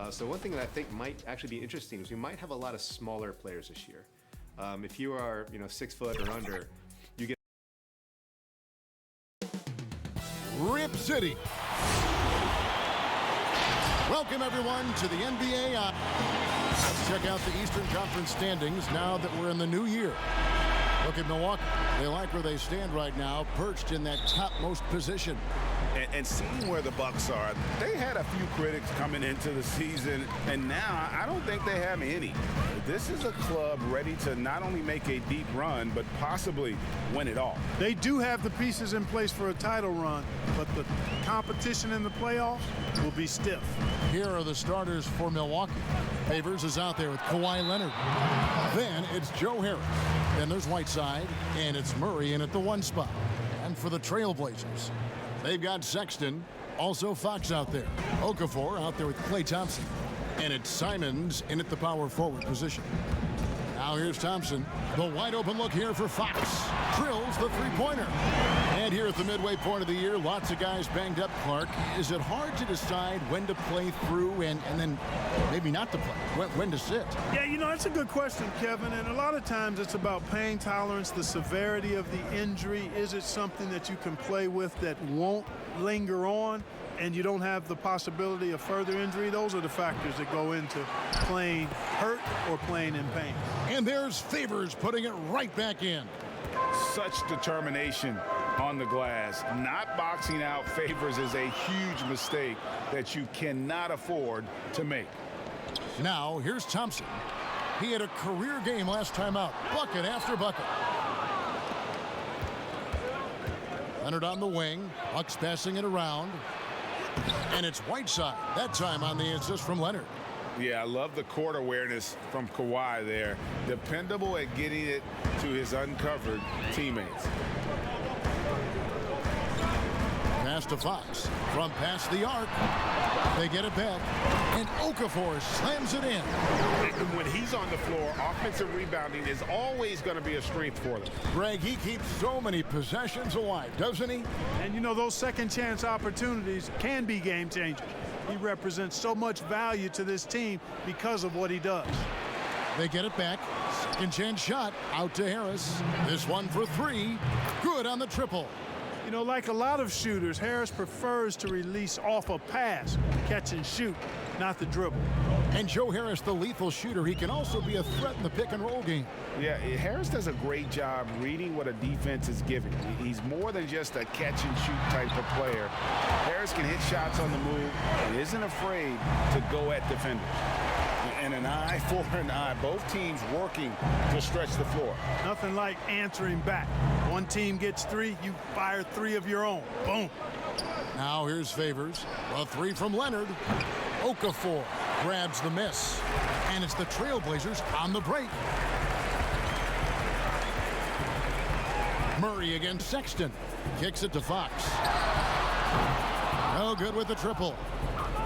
So one thing that I think might actually be interesting is we might have a lot of smaller players this year. If you are, 6 foot or under, you get Rip City. Welcome everyone to the NBA. Let's check out the Eastern Conference standings now that we're in the new year. Look at Milwaukee. They like where they stand right now, perched in that topmost position. And seeing where the Bucks are, they had a few critics coming into the season, and now I don't think they have any. This is a club ready to not only make a deep run, but possibly win it all. They do have the pieces in place for a title run, but the competition in the playoffs will be stiff. Here are the starters for Milwaukee. Favors is out there with Kawhi Leonard. Then it's Joe Harris. Then there's Whiteside, and it's Murray in at the 1 spot. And for the Trailblazers, they've got Sexton, also Fox out there. Okafor out there with Klay Thompson. And it's Simons in at the power forward position. Now here's Thompson. The wide open look here for Fox. Drills the three-pointer. And here at the midway point of the year, lots of guys banged up, Clark. Is it hard to decide when to play through and then maybe not to play? When to sit? Yeah, that's a good question, Kevin. And a lot of times it's about pain tolerance, the severity of the injury. Is it something that you can play with that won't linger on and you don't have the possibility of further injury? Those are the factors that go into playing hurt or playing in pain. And there's Favors putting it right back in. Such determination on the glass. Not boxing out Favors is a huge mistake that you cannot afford to make. Now here's Thompson. He had a career game last time out. Bucket after bucket. Leonard on the wing. Bucks passing it around. And it's Whiteside. That time on the assist from Leonard. Yeah, I love the court awareness from Kawhi there. Dependable at getting it to his uncovered teammates. Pass to Fox. From past the arc. They get it back. And Okafor slams it in. And when he's on the floor, offensive rebounding is always going to be a strength for them. Greg, he keeps so many possessions alive, doesn't he? And those second chance opportunities can be game changers. He represents so much value to this team because of what he does. They get it back. Second chance shot out to Harris. This one for 3. Good on the triple. Like a lot of shooters, Harris prefers to release off a pass, catch and shoot, not the dribble. And Joe Harris, the lethal shooter, he can also be a threat in the pick and roll game. Yeah, Harris does a great job reading what a defense is giving. He's more than just a catch and shoot type of player. Harris can hit shots on the move and isn't afraid to go at defenders. And an eye for an eye. Both teams working to stretch the floor. Nothing like answering back. One team gets 3, you fire 3 of your own. Boom. Now here's Favors. A 3 from Leonard. Okafor grabs the miss. And it's the Trailblazers on the break. Murray against Sexton. Kicks it to Fox. No good with the triple.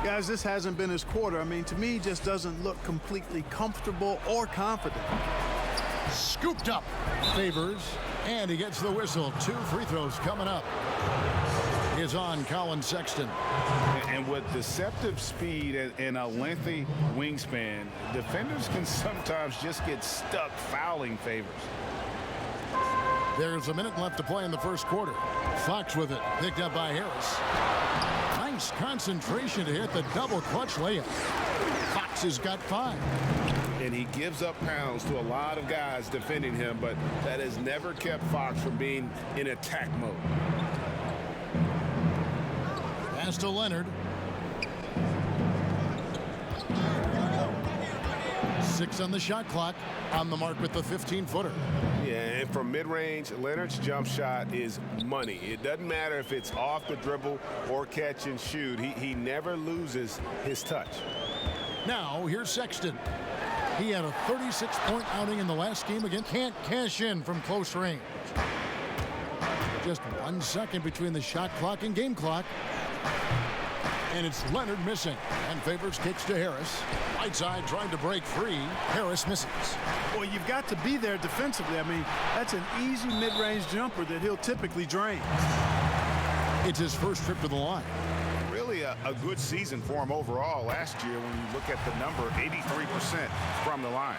Guys, this hasn't been his quarter. To me, just doesn't look completely comfortable or confident. Scooped up. Favors. And he gets the whistle. 2 free throws coming up. Is on Colin Sexton. And with deceptive speed and a lengthy wingspan, defenders can sometimes just get stuck fouling Favors. There's a minute left to play in the first quarter. Fox with it. Picked up by Harris. Nice concentration to hit the double clutch layup. Fox has got 5. And he gives up pounds to a lot of guys defending him, but that has never kept Fox from being in attack mode. Pass to Leonard. 6 on the shot clock. On the mark with the 15-footer. Yeah, and from mid-range, Leonard's jump shot is money. It doesn't matter if it's off the dribble or catch and shoot. He never loses his touch. Now, here's Sexton. He had a 36-point outing in the last game again. Can't cash in from close range. Just 1 second between the shot clock and game clock. And it's Leonard missing. And Favors kicks to Harris. Whiteside trying to break free. Harris misses. Well, you've got to be there defensively. That's an easy mid-range jumper that he'll typically drain. It's his first trip to the line. Really a a good season for him overall last year when you look at the number, 83% from the line.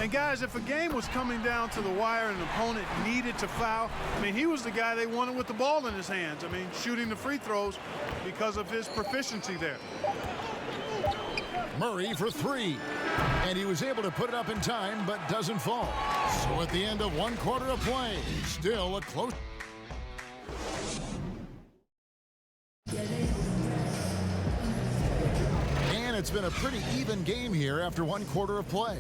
And guys, if a game was coming down to the wire and an opponent needed to foul, I mean, he was the guy they wanted with the ball in his hands. I mean, shooting the free throws because of his proficiency there. Murray for three. And he was able to put it up in time, but doesn't fall. So at the end of 1 quarter of play, still a close. And it's been a pretty even game here after 1 quarter of play.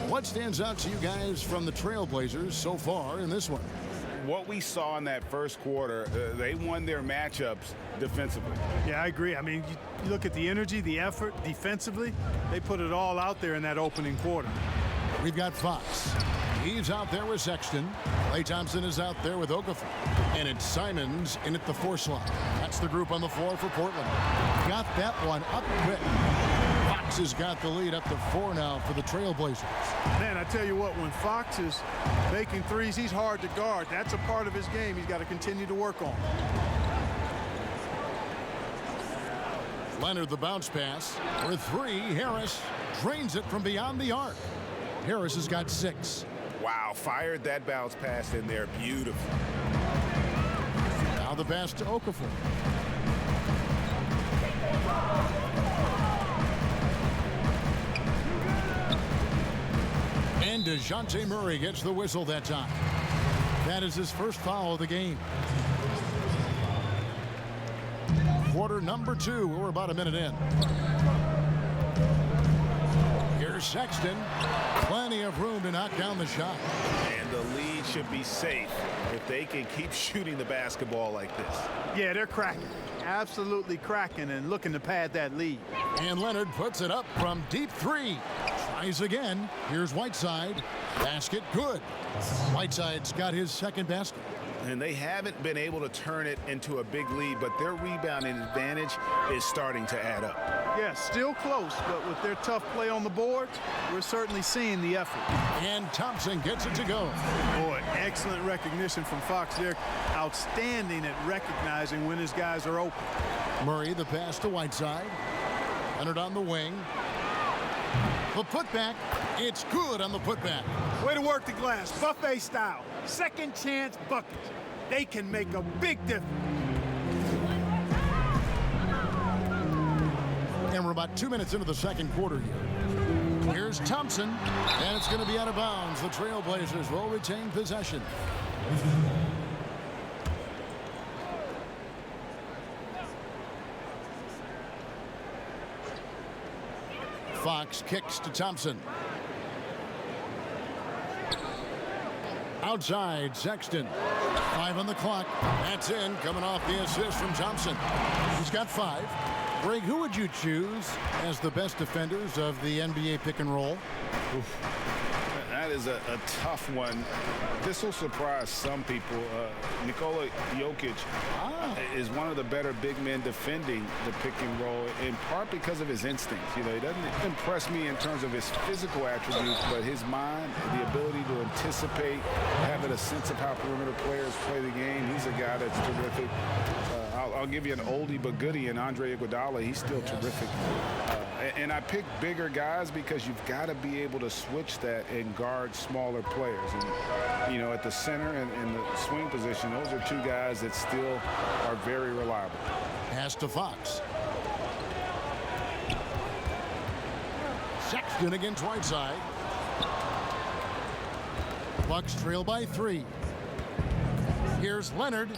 What stands out to you guys from the Trailblazers so far in this one? What we saw in that first quarter, they won their matchups defensively. Yeah, I agree. I mean, you look at the energy, the effort defensively, they put it all out there in that opening quarter. We've got Fox. He's out there with Sexton. Klay Thompson is out there with Okafor. And it's Simons in at the 4 slot. That's the group on the floor for Portland. Got that one up quick. Fox has got the lead up to 4 now for the Trailblazers. Man, I tell you what, when Fox is making threes, he's hard to guard. That's a part of his game he's got to continue to work on. Leonard the bounce pass for 3. Harris drains it from beyond the arc. Harris has got 6. Wow, fired that bounce pass in there. Beautiful. Now the pass to Okafor. And DeJounte Murray gets the whistle that time. That is his first foul of the game. Quarter number 2. We're about a minute in. Here's Sexton. Plenty of room to knock down the shot. And the lead should be safe if they can keep shooting the basketball like this. Yeah, they're cracking. Absolutely cracking and looking to pad that lead. And Leonard puts it up from deep 3. Tries again. Here's Whiteside. Basket good. Whiteside's got his second basket. And they haven't been able to turn it into a big lead, but their rebounding advantage is starting to add up. Yeah, still close, but with their tough play on the boards, we're certainly seeing the effort. And Thompson gets it to go. Boy, excellent recognition from Fox. They're outstanding at recognizing when his guys are open. Murray the pass to Whiteside. Leonard on the wing. The putback. It's good on the putback. Way to work the glass, buffet style. Second chance buckets. They can make a big difference. And we're about 2 minutes into the second quarter here. Here's Thompson, and it's going to be out of bounds. The Trailblazers will retain possession. Fox kicks to Thompson. Outside, Sexton. 5 on the clock. That's in, coming off the assist from Thompson. He's got 5. Greg, who would you choose as the best defenders of the NBA pick and roll? Oof. That is a tough one. This will surprise some people. Nikola Jokic is one of the better big men defending the pick and roll, in part because of his instincts. You know, he doesn't impress me in terms of his physical attributes, but his mind, the ability to anticipate, having a sense of how perimeter players play the game. He's a guy that's terrific. I'll give you an oldie but goodie in Andre Iguodala. He's still terrific. And I pick bigger guys because you've got to be able to switch that and guard smaller players. And, you know, at the center and the swing position, those are 2 guys that still are very reliable. Pass to Fox. Sexton against Whiteside. Bucks trail by 3. Here's Leonard,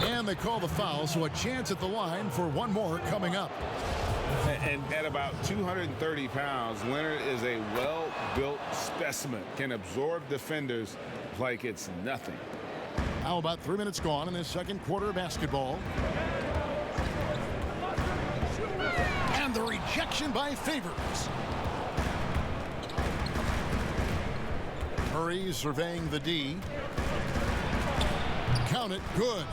and they call the foul, so a chance at the line for one more coming up. And at about 230 pounds, Leonard is a well-built specimen, can absorb defenders like it's nothing. How about 3 minutes gone in this second quarter of basketball? And the rejection by Favors. Murray surveying the D. Count it, good.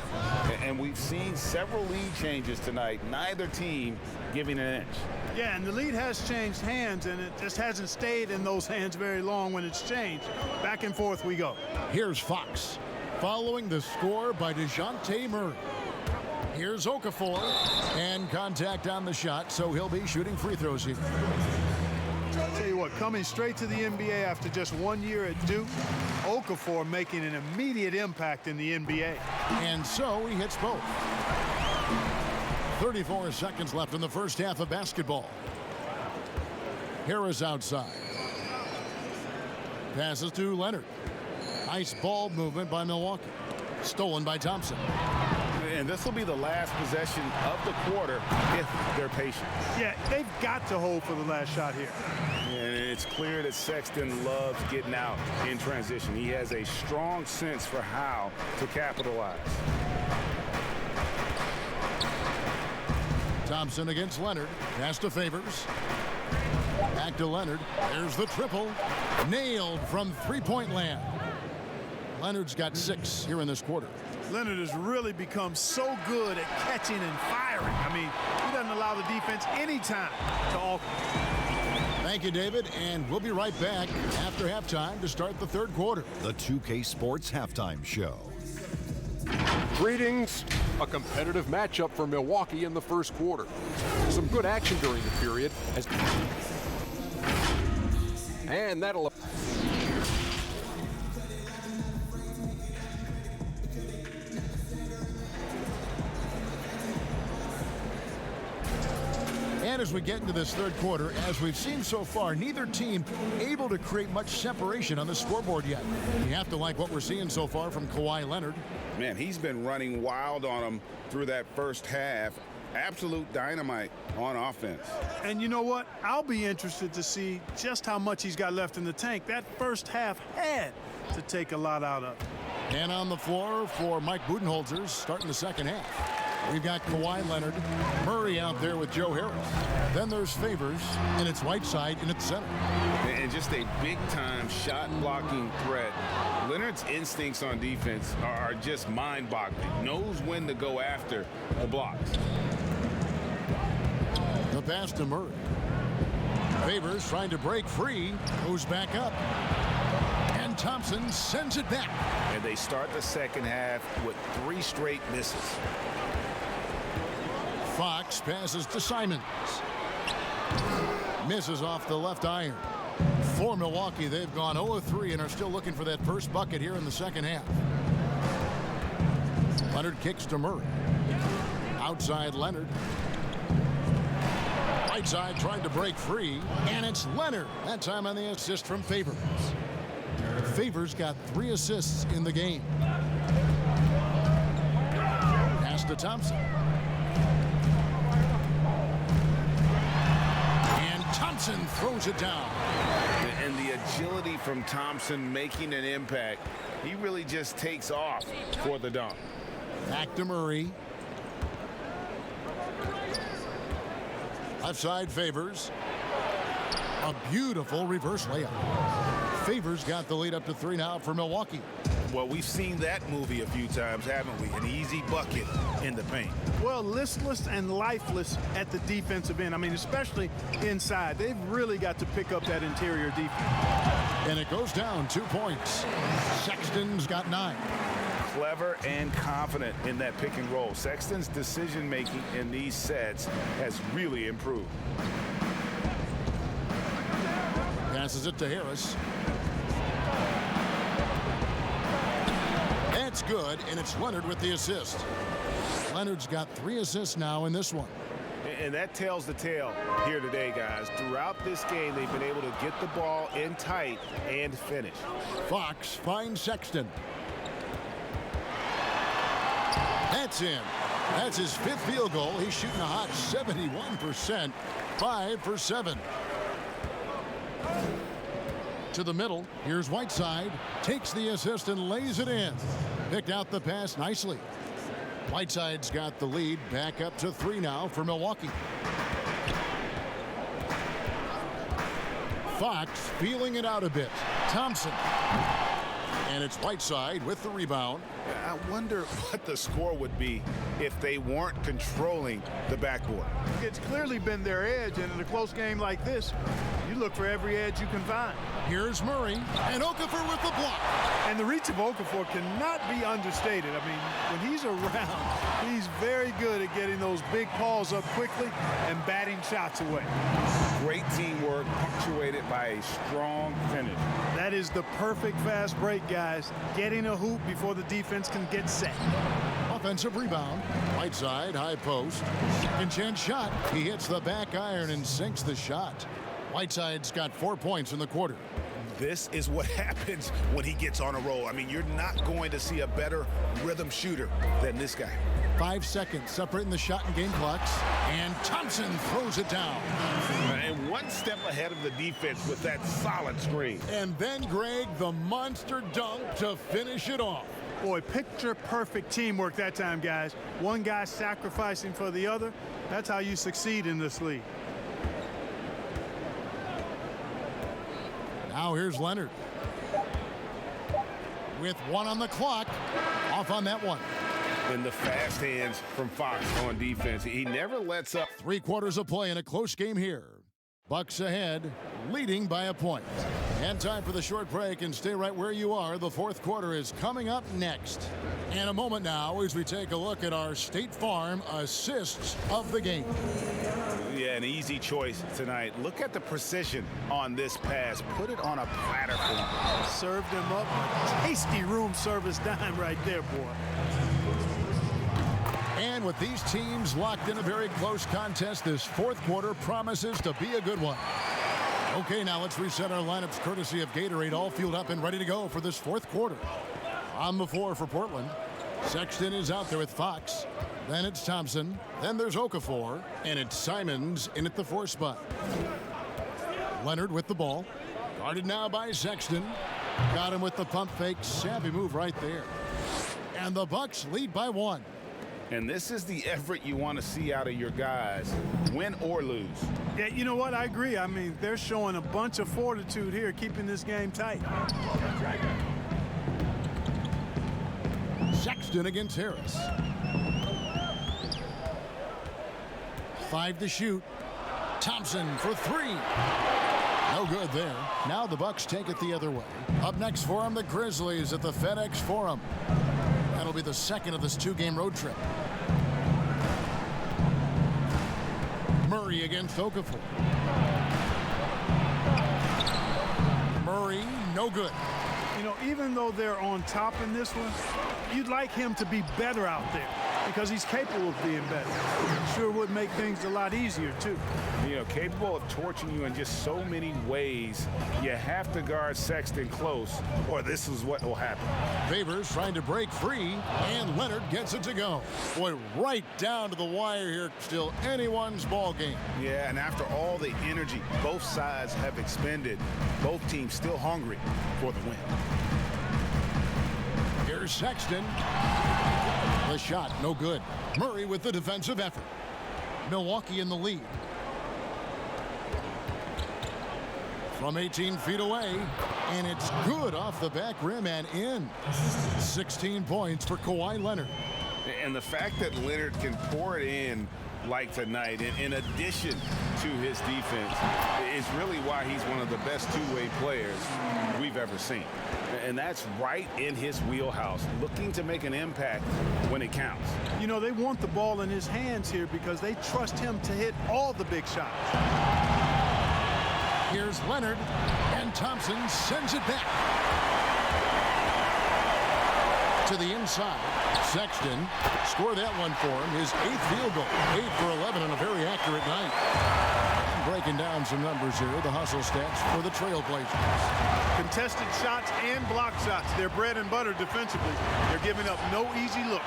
And we've seen several lead changes tonight, neither team giving an inch. Yeah, and the lead has changed hands, and it just hasn't stayed in those hands very long when it's changed. Back and forth we go. Here's Fox, following the score by DeJounte Murray. Here's Okafor, and contact on the shot, so he'll be shooting free throws here. I'll tell you what, coming straight to the NBA after just 1 year at Duke, Okafor making an immediate impact in the NBA. And so he hits both. 34 seconds left in the first half of basketball. Harris outside. Passes to Leonard. Nice ball movement by Milwaukee. Stolen by Thompson. And this will be the last possession of the quarter if they're patient. Yeah, they've got to hold for the last shot here. And it's clear that Sexton loves getting out in transition. He has a strong sense for how to capitalize. Thompson against Leonard. Pass to Favors. Back to Leonard. There's the triple. Nailed from three-point land. Leonard's got 6 here in this quarter. Leonard has really become so good at catching and firing. I mean, he doesn't allow the defense any time to alter. Thank you, David, and we'll be right back after halftime to start the third quarter. The 2K Sports Halftime Show. Greetings. A competitive matchup for Milwaukee in the first quarter. Some good action during the period. And that'll... And as we get into this third quarter, as we've seen so far, neither team able to create much separation on the scoreboard yet. You have to like what we're seeing so far from Kawhi Leonard. Man, he's been running wild on them through that first half. Absolute dynamite on offense. And you know what? I'll be interested to see just how much he's got left in the tank. That first half had to take a lot out of. And on the floor for Mike Budenholzer starting the second half. We've got Kawhi Leonard, Murray out there with Joe Harris. Then there's Favors, and it's Whiteside in at the center. And just a big-time shot-blocking threat. Leonard's instincts on defense are just mind-boggling. Knows when to go after the blocks. The pass to Murray. Favors trying to break free, goes back up. And Thompson sends it back. And they start the second half with 3 straight misses. Fox passes to Simons. Misses off the left iron. For Milwaukee, they've gone 0-3 and are still looking for that first bucket here in the second half. Leonard kicks to Murray. Outside Leonard. Right side trying to break free, and it's Leonard. That time on the assist from Favors. Favors got 3 assists in the game. Pass to Thompson. Thompson throws it down. And the agility from Thompson making an impact. He really just takes off for the dunk. Back to Murray. Left side Favors. A beautiful reverse layup. Favors got the lead up to 3 now for Milwaukee. Well, we've seen that movie a few times, haven't we? An easy bucket in the paint. Well, listless and lifeless at the defensive end. I mean, especially inside. They've really got to pick up that interior defense. And it goes down 2 points. Sexton's got 9. Clever and confident in that pick and roll. Sexton's decision-making in these sets has really improved. Passes it to Harris. That's good, and it's Leonard with the assist. Leonard's got 3 assists now in this one. And that tells the tale here today, guys. Throughout this game, they've been able to get the ball in tight and finish. Fox finds Sexton. That's in. That's his 5th field goal. He's shooting a hot 71%, 5 for 7. To the middle. Here's Whiteside. Takes the assist and lays it in. Picked out the pass nicely. Whiteside's got the lead. Back up to 3 now for Milwaukee. Fox feeling it out a bit. Thompson. And it's Whiteside with the rebound. I wonder what the score would be if they weren't controlling the backboard. It's clearly been their edge, and in a close game like this, you look for every edge you can find. Here's Murray, and Okafor with the block. And the reach of Okafor cannot be understated. I mean, when he's around, he's very good at getting those big balls up quickly and batting shots away. Great teamwork punctuated by a strong finish. That is the perfect fast break, guys. Getting a hoop before the defense can get set. Offensive rebound. Whiteside, high post. Second chance shot. He hits the back iron and sinks the shot. Whiteside's got 4 points in the quarter. This is what happens when he gets on a roll. I mean, you're not going to see a better rhythm shooter than this guy. 5 seconds separating the shot and game clocks. And Thompson throws it down. And one step ahead of the defense with that solid screen. And then Greg, the monster dunk to finish it off. Boy, picture-perfect teamwork that time, guys. One guy sacrificing for the other. That's how you succeed in this league. Now here's Leonard. With 1 on the clock. Off on that one. And the fast hands from Fox on defense. He never lets up. 3 quarters of play in a close game here. Bucks ahead, leading by a point. And time for the short break, and stay right where you are. The fourth quarter is coming up next. And a moment now as we take a look at our State Farm assists of the game. Yeah, an easy choice tonight. Look at the precision on this pass. Put it on a platter for him. Served him up. Tasty room service dime right there, boy. And with these teams locked in a very close contest, this fourth quarter promises to be a good one. Okay, now let's reset our lineups courtesy of Gatorade, all fueled up and ready to go for this fourth quarter. On the floor for Portland, Sexton is out there with Fox. Then it's Thompson. Then there's Okafor. And it's Simons in at the 4 spot. Leonard with the ball. Guarded now by Sexton. Got him with the pump fake. Savvy move right there. And the Bucks lead by 1. And this is the effort you want to see out of your guys, win or lose. Yeah, you know what? I agree. I mean, they're showing a bunch of fortitude here, keeping this game tight. Sexton against Harris. 5 to shoot. Thompson for 3. No good there. Now the Bucks take it the other way. Up next for them, the Grizzlies at the FedEx Forum. That'll be the second of this 2-game road trip. Murray against Okafor. Murray, no good. You know, even though they're on top in this one, you'd like him to be better out there because he's capable of being better. Sure would make things a lot easier, too. You know, capable of torching you in just so many ways. You have to guard Sexton close, or this is what will happen. Favors trying to break free, and Leonard gets it to go. Boy, right down to the wire here. Still anyone's ball game. Yeah, and after all the energy both sides have expended, both teams still hungry for the win. Here's Sexton. The shot, no good. Murray with the defensive effort. Milwaukee in the lead. From 18 feet away, and it's good off the back rim and in. 16 points for Kawhi Leonard. And the fact that Leonard can pour it in like tonight, in addition to his defense, is really why he's one of the best two-way players we've ever seen. And that's right in his wheelhouse, looking to make an impact when it counts. You know, they want the ball in his hands here because they trust him to hit all the big shots. Here's Leonard, and Thompson sends it back. To the inside. Sexton scored that one for him. His 8th field goal. 8 for 11 on a very accurate night. And breaking down some numbers here, the hustle stats for the Trailblazers. Contested shots and block shots. They're bread and butter defensively. They're giving up no easy looks.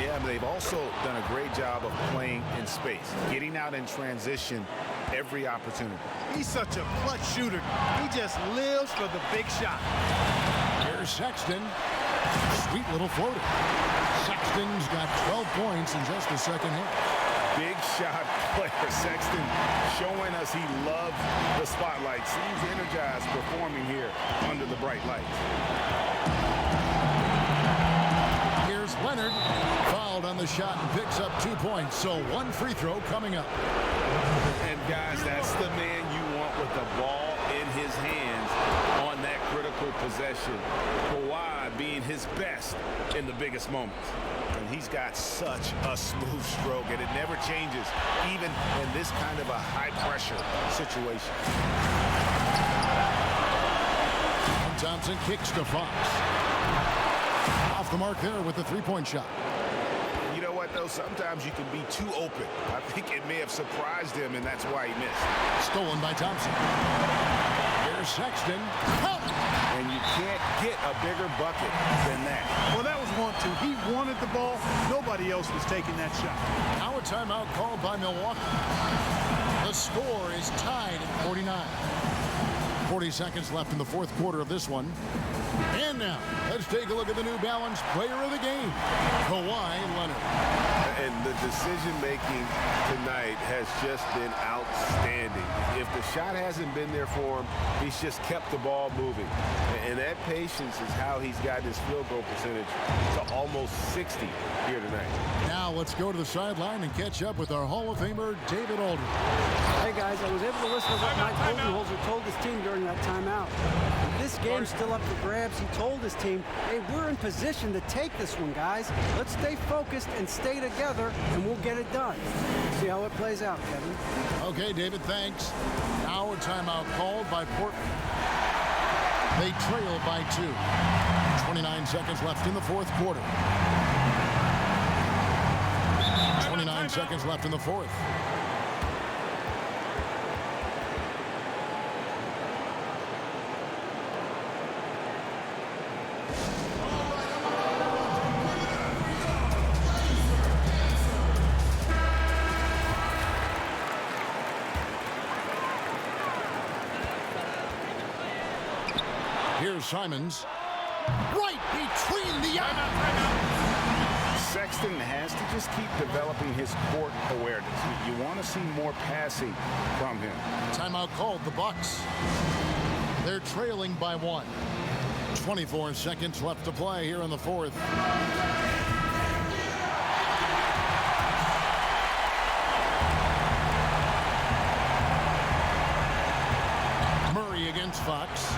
Yeah, but they've also done a great job of playing in space, getting out in transition every opportunity. He's such a clutch shooter. He just lives for the big shot. Here's Sexton. Sweet little floater. Sexton's got 12 points in just the second half. Big shot player. Sexton showing us he loves the spotlight. Seems energized performing here under the bright lights. Here's Leonard. Fouled on the shot and picks up 2 points. So 1 free throw coming up. And guys, that's the man you want with the ball in his hands on that critical possession. Kawhi being his best in the biggest moments. And he's got such a smooth stroke, and it never changes, even in this kind of a high-pressure situation. Thompson kicks to Fox. Off the mark there with the three-point shot. You know what, though? Sometimes you can be too open. I think it may have surprised him, and that's why he missed. Stolen by Thompson. Here's Sexton. And you can't get a bigger bucket than that. Well, that was want to. He wanted the ball. Nobody else was taking that shot. Now a timeout called by Milwaukee. The score is tied at 49. 40 seconds left in the fourth quarter of this one. And now, let's take a look at the New Balance player of the game, Kawhi Leonard. And the decision-making tonight has just been outstanding. If the shot hasn't been there for him, he's just kept the ball moving. And that patience is how he's gotten his field goal percentage to almost 60 here tonight. Now let's go to the sideline and catch up with our Hall of Famer, David Aldridge. Hey guys, I was able to listen to what Mike Budenholzer told his team during that timeout. This game's still up for grabs. He told his team, hey, we're in position to take this one, guys. Let's stay focused and stay together, and we'll get it done. See how it plays out, Kevin. Okay, David, thanks. Now a timeout called by Portland. They trail by 2. 29 seconds left in the fourth quarter. 29 seconds left in the fourth. Here's Simons. Right between the eyes. Sexton has to just keep developing his court awareness. You want to see more passing from him. Timeout called the Bucks. They're trailing by 1. 24 seconds left to play here in the fourth. Murray against Fox.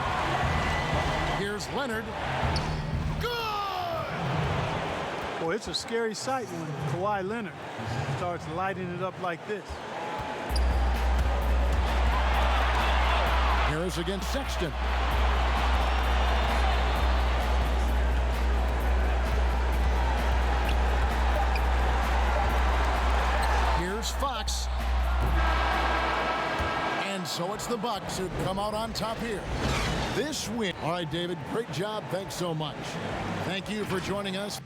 Here's Leonard. Good! Boy, it's a scary sight when Kawhi Leonard starts lighting it up like this. Harris against Sexton. Here's Fox. And so it's the Bucks who come out on top here. This win. All right, David, great job. Thanks so much. Thank you for joining us.